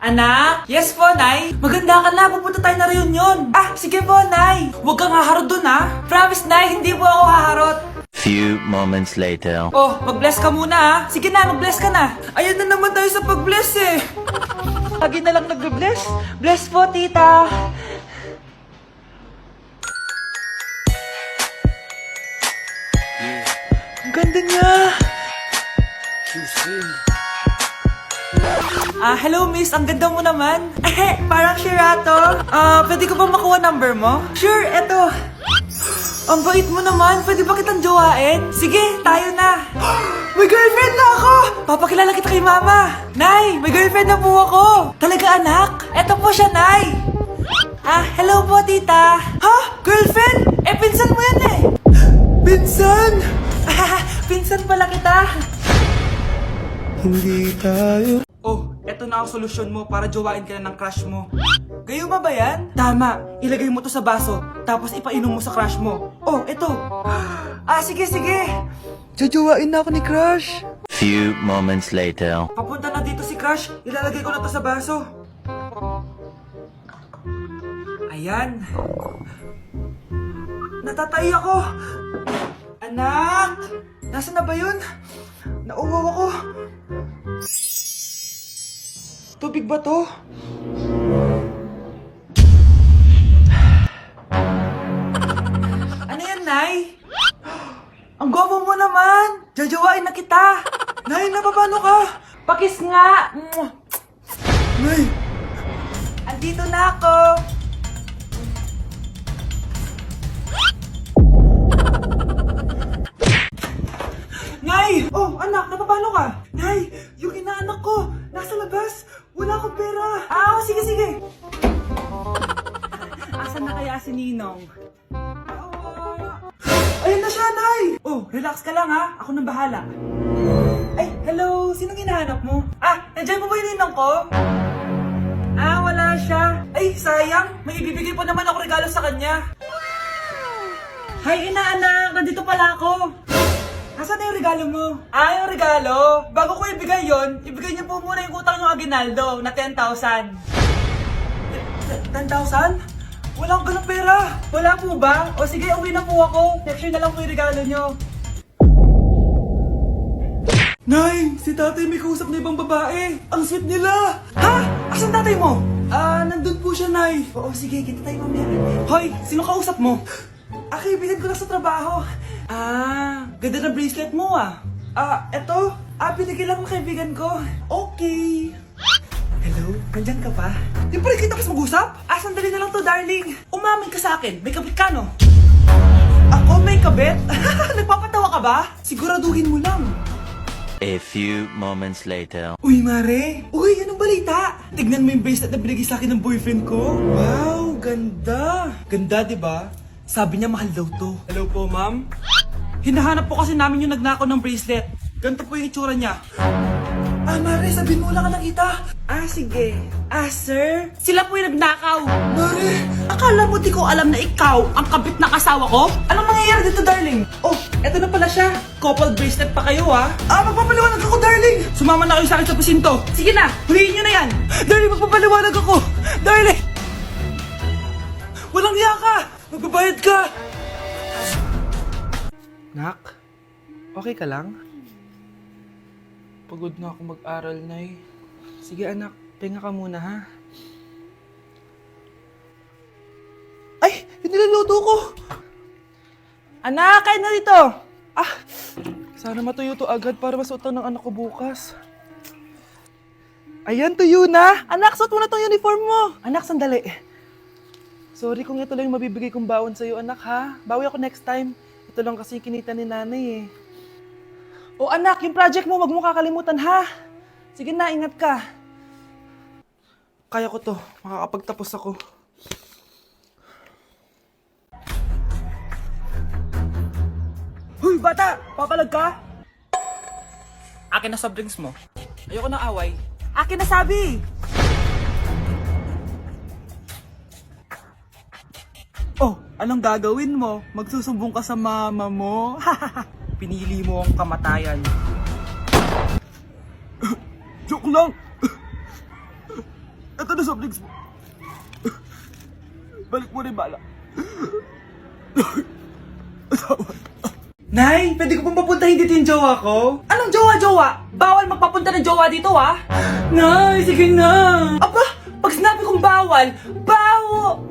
Anak? Yes po, Nay. Maganda ka na, pupunta tayo na reunion. Ah, sige po, Nay. Huwag kang haharot dun, ha? Promise, Nay, hindi po ako haharot. Few moments later. Oh, mag-bless ka muna, ha? Sige na, mag-bless ka na. Ayan na naman tayo sa pag-bless, eh. Lagi na lang nag-bless. Bless po, tita. Ang ganda niya. Hello miss, ang ganda mo naman. Parang Shirato. Pwede ko ba makuha number mo? Sure, eto. Ang bait mo naman, pwede ba kitang jowain? Sige, tayo na. May girlfriend na ako! Papakilala kita kay mama. Nay, may girlfriend na po ako. Talaga anak? Eto po siya, Nay. Hello po tita. Ha? Girlfriend? Pinsan mo yan eh. Pinsan? Pinsan pala kita. Hindi tayo. Oh, eto na ang solusyon mo para jowain ka na ng crush mo. Gayuma ba yan? Tama, ilagay mo to sa baso, tapos ipainom mo sa crush mo. Oh, eto. Sige, sige. Jajawain na ako ni Crush. Few moments later. Papunta na dito si crush, ilalagay ko na to sa baso. Ayan. Natatay ako. Anak! Nasaan na ba yun? Nauwaw ako. Tubig ba to? Ano yan, Nay? Ang gwapo mo naman! Jajawain na kita! Nay, napapano ka? Pakis nga! Nay! Andito na ako! Nay! Oh, anak, napapano ka? Nay, yung inaanak ko, nasa labas. Wala akong pera. Sige, sige. Asan na kaya si Ninong? Ayun na siya, Nay! Oh, relax ka lang ha. Ako nang bahala. Ay, hello. Sinong hinahanap mo? Nandiyan mo ba yung Ninong ko? Wala siya. Ay, sayang. May ibibigay pa naman ako regalo sa kanya. Hi, inaanak. Nandito pala ako. Asan na yung regalo mo? Yung regalo? Bago ko ibigay yon, ibigay niyo po muna yung utang ng Aguinaldo na 10,000. 10,000? Wala akong ganang pera. Wala po ba? O sige, uwi na po ako. Next year na lang po yung regalo niyo. Nay, si tatay may kausap na ibang babae. Ang sweet nila. Ha? Asan tatay mo? Nandun po siya, Nay. Oo, sige, kita tayo mamaya. Hoy, sino kausap mo? Kaibigan ko lang sa trabaho. Ganda na bracelet mo eto. Binigay lang ng kaibigan ko. Okay. Hello? Nandyan ka pa? Di pa rin kita kasi mag-usap? Sandali na lang to, darling. Umamin ka sa akin. May kabit ka, no? Ako may kabit? Nagpapatawa ka ba? Siguraduhin mo lang. A few moments later. Uy, Mare! Uy, anong balita? Tignan mo yung bracelet na binigay sa akin ng boyfriend ko. Wow, ganda! Ganda, di ba? Sabi niya mahal daw to. Hello po, ma'am? Hinahanap po kasi namin yung nagnakaw ng bracelet. Ganito po yung itsura niya. Mare, sabihin mo lang ka nakita. Sige. Sir? Sila po yung nagnakaw. Mare! Akala mo di ko alam na ikaw ang kabit na kasawa ko? Anong mangyayari dito, darling? Oh, eto na pala siya. Couple bracelet pa kayo, magpapaliwanag ako, darling. Sumama na kayo sa akin sa presinto. Sige na, huliin nyo na yan. Darling, magpapaliwanag ako. Darling! Walang hiya ka! Magbabayad ka! Nak, okay ka lang? Pagod na ako mag-aral, Nay. Sige anak, pahinga ka muna ha. Ay! Yung niluluto ko! Anak, kain na dito! Sana matuyo to agad para masuotan ng anak ko bukas. Ayan, tuyo na! Anak, suot mo na tong uniform mo! Anak, sandali. Sorry kung ito lang yung mabibigay kong baon sa'yo, anak ha. Bawi ako next time. Ito lang kasi yung kinita ni nanay eh. O anak, yung project mo, wag mo kakalimutan ha. Sige na, ingat ka. Kaya ko to, makakapagtapos ako. Huy, bata! Papalag ka? Akin na soft drinks mo. Ayoko ng away. Akin na sabi! Oh, anong gagawin mo? Magsusumbong ka sa mama mo? Pinili mo ang kamatayan. Joke lang! Nasaan na soft drinks mo? Balik mo rin bala. Nay, pwede ko pong papuntahin dito yung jowa ko? Anong jowa-jowa? Bawal magpapunta ng jowa dito, ah! Nay, sige na! Aba, pag sinabi kong bawal, bawo!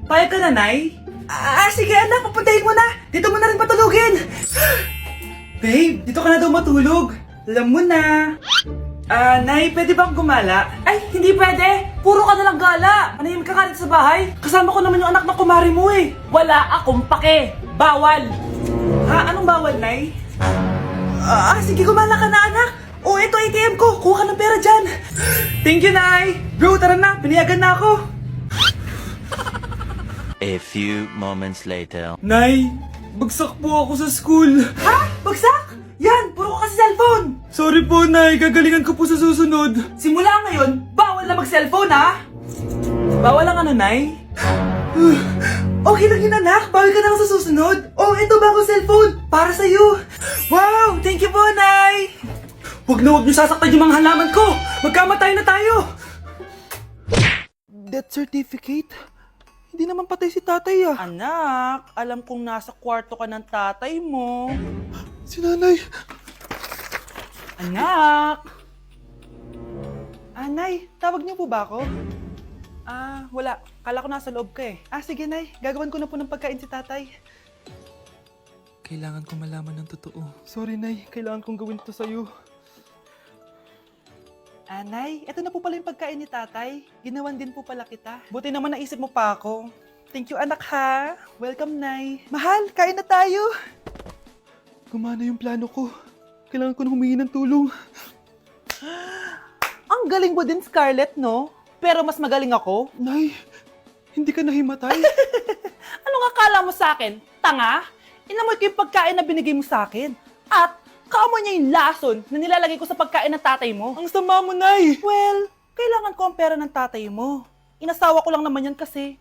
Payag ka na, Nay? Sige anak, papuntahin mo na! Dito mo na rin patulugin! Babe, dito ka na daw matulog. Alam mo na. Nay, pwede bang gumala? Ay, hindi pwede. Puro ka na lang gala. Manahimik ka dito sa bahay. Kasama ko naman yung anak ng kumari mo eh. Wala akong pake. Bawal. Ha? Anong bawal, Nay? Sige, gumala ka na, anak. Oh, ito ATM ko. Kuha ka ng pera dyan. Thank you, Nay. Bro, tara na. Piniyagan na ako. A few moments later. Nay, bagsak po ako sa school. Ha? Bagsak? Yan, puro ka kasi cellphone. Sorry po, Nay. Gagalingan ko po sa susunod. Simula ngayon, bawal na mag-cellphone, ha? Bawal lang ano, Nay? Okay lang yun, anak. Bawal ka na lang sa susunod. Oh, ito bagong cellphone. Para sa'yo. Wow, thank you po, Nay. Huwag niyo sasaktan yung mga halaman ko. Magkamatay na tayo. Death certificate? Hindi naman patay si tatay ah. Anak, alam kong nasa kwarto ka ng tatay mo. Si nanay. Anak! Nay, tawag niyo po ba ako? Wala. Kala ko nasa loob ka eh. Sige, Nay. Gagawan ko na po ng pagkain si tatay. Kailangan ko malaman ng totoo. Sorry, Nay. Kailangan kong gawin to sa'yo. Nay, eto na po pala yung pagkain ni tatay. Ginawan din po pala kita. Buti naman naisip mo pa ako. Thank you, anak ha. Welcome, Nay. Mahal, kain na tayo. Gumana yung plano ko. Kailangan ko na humingi ng tulong. Ang galing mo din, Scarlett, no? Pero mas magaling ako. Nay, hindi ka nahimatay. Anong akala mo sa akin? Tanga? Inamoy ko yung pagkain na binigay mo sa akin. At kaamoy niya yung lason na nilalagay ko sa pagkain ng tatay mo. Ang sama mo, Nay. Well, kailangan ko ang pera ng tatay mo. Inasawa ko lang naman yan kasi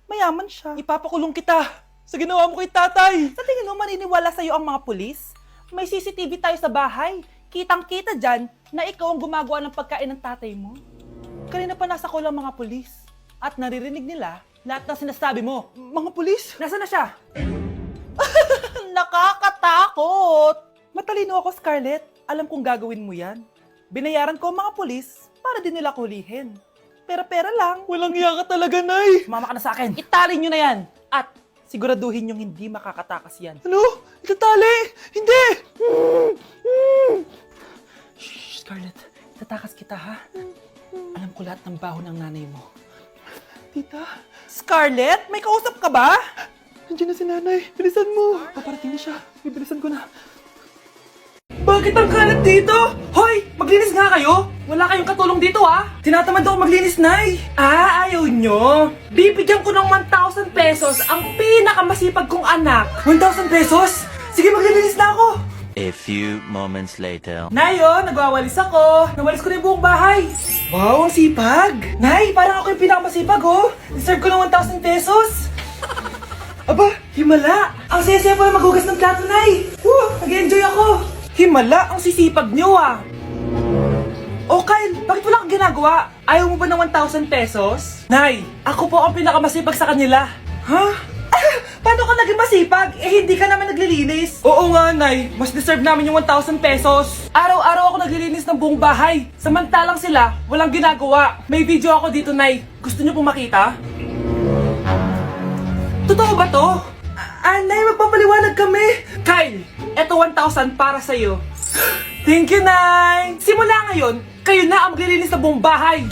mayaman siya. Ipapakulong kita sa ginawa mo kay tatay. Sa tingin mo maniniwala sa'yo ang mga pulis? May CCTV tayo sa bahay. Kitang-kita dyan na ikaw ang gumagawa ng pagkain ng tatay mo. Kanina pa nasa kulang mga pulis. At naririnig nila lahat ng sinasabi mo. Mga pulis? Nasaan na siya? Nakakatakot! Matalino ako, Scarlett. Alam kong gagawin mo yan. Binayaran ko ang mga pulis para din nila kulihin. Pera-pera lang. Walang iya ka talaga, Nay. Sumama ka na sa akin. Italin nyo na yan. At siguraduhin nyong hindi makakatakas yan. Ano? Itatali? Hindi! Shh, Scarlett. Itatakas kita, ha? Alam ko lahat ng baho ng nanay mo. Tita, Scarlett, may kausap ka ba? nandiyan na si nanay. Bilisan mo. Paparating na siya. Bibilisan ko na. Bakit ang kalat dito? Hoy! Maglinis nga kayo! Wala kayong katulong dito, ha? Tinatamad ako maglinis, Nay! Ayaw nyo? Bibigyan ko ng 1,000 pesos ang pinakamasipag kong anak. 1,000 pesos? Sige, maglilinis na ako! A few moments later. Nay, nagwawalis ako. Nawalis ko na yung buong bahay. Wow, ang sipag! Nay, parang ako yung pinakamasipag, Deserve ko ng 1,000 pesos. Aba, himala! Ang saya-saya pa maghugas ng plato, Nay! Nag-enjoy ako! Himala, ang sisipag nyo, Oh, Kyle, bakit wala kang ginagawa? Ayaw mo ba ng 1,000 pesos? Nay, ako po ang pinakamasipag sa kanila. Ha? Paano ka naging masipag? Hindi ka naman naglilinis. Oo nga, Nay. Mas deserve namin yung 1,000 pesos. Araw-araw ako naglilinis ng buong bahay. Samantalang sila, walang ginagawa. May video ako dito, Nay. Gusto niyo pong makita? Totoo ba to? Nay, magpapaliwanag kami. Kyle, eto 1,000 para sa'yo. Thank you, Nay. Simula ngayon, kayo na ang maglilinis ng buong bahay.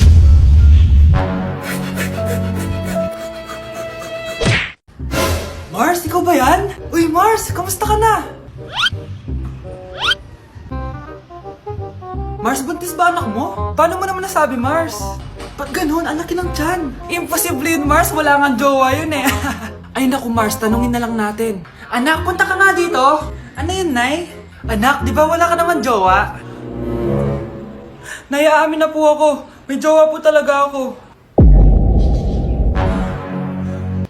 Mars, ikaw ba yan? Uy, Mars, kamusta ka na? Mars, buntis ba anak mo? Paano mo naman nasabi, Mars? Ba't ganun? Ang laki ng tiyan. Imposible yun, Mars. Wala nga jowa yun eh. Ay naku, Mars, tanungin na lang natin. Anak, punta ka nga dito. Ano yun, Nay? Anak, di ba wala ka naman jowa? Nay, aamin na po ako. May jowa po talaga ako.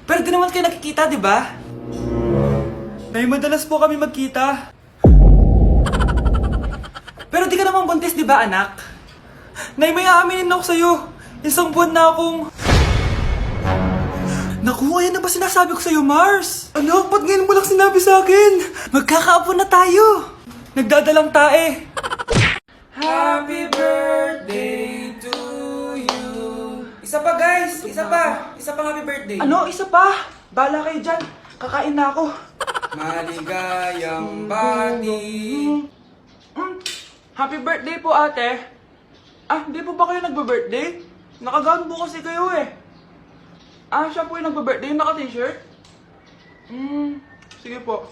Pero di naman kayo nakikita, di ba? Nay, madalas po kami magkita. Pero di ka naman buntis, di ba, anak? Nay, may aaminin ako sa'yo. Isang buwan na akong... Naku, ayan na ba sinasabi ko sa'yo, Mars? Anak, ba't ngayon mo lang sinabi sa akin? Magkakaapo na tayo. Nagdadalang tae. Happy birthday to you. Isa pa, guys. Isa pa. Isa pang happy birthday. Ano? Isa pa? Bala kayo dyan. Kakain na ako. Maligayang bati. Happy birthday po, ate. Ah, hindi po ba kayo nagbe-birthday? Nakagown po kasi kayo eh. Ah, siya po yung nagbe-birthday, yung naka-t-shirt? Sige po.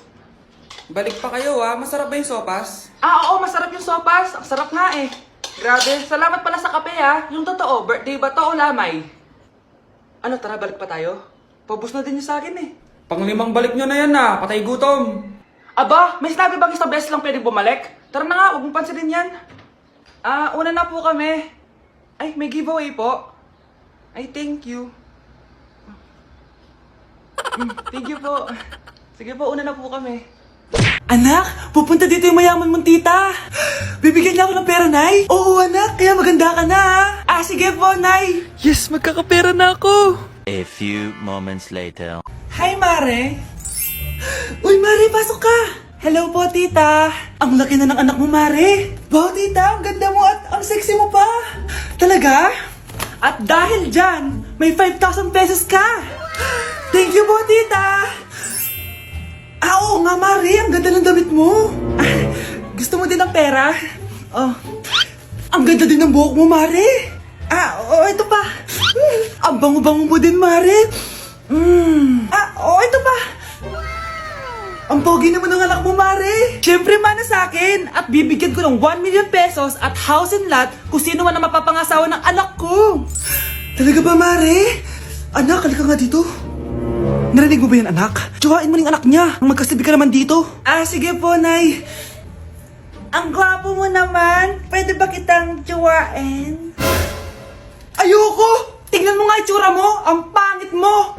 Balik pa kayo masarap ba yung sopas? Ah, oo, masarap yung sopas. Ang sarap nga eh. Grabe, salamat pala sa kape Yung totoo, birthday ba to o lamay? Ano, tara, balik pa tayo? Paubos na din yung sa akin eh. Panglimang balik nyo na yan patay gutom. Aba, may sinabi bang isang beses lang pwede bumalik? Tara na nga, huwag mong pansinin yan. Ah, una na po kami. Ay, may giveaway po. Ay, thank you. Thank you po. Sige po, una na po kami. Anak, pupunta dito yung mayaman mong tita. Bibigyan niya ako ng pera, Nay. Oo, anak, kaya maganda ka na Ah, sige po, Nay. Yes, magkakapera na ako. A few moments later. Hi, Mare. Uy, Mare, pasok ka. Hello po, tita. Ang laki na ng anak mo, Mare. Wow, tita, ang ganda mo at ang sexy mo pa. Talaga? At dahil dyan, may 5,000 pesos ka. Thank you po, tita. Ah, oo nga, Mare. Ang ganda ng damit mo. Ah, gusto mo din ng pera? Oh, ang ganda din ng buhok mo, Mare. Ah, oo, ito pa. Ang bango-bango mo din, Mare. Ah, oo, ito pa. Ang pogi naman ng anak mo, Mare. Siyempre, mana sa akin. At bibigyan ko ng 1 million pesos at house and lot kung sino man ang mapapangasawa ng anak ko. Talaga ba, Mare? Anak, halika nga dito. Narinig mo ba yan, anak? Tsuhain mo ng anak niya. Ang magkasibi ka naman dito. Ah, sige po, Nay. Ang gwapo mo naman. Pwede ba kitang tsuhain? Ayoko! Tingnan mo nga itsura mo. Ang pangit mo.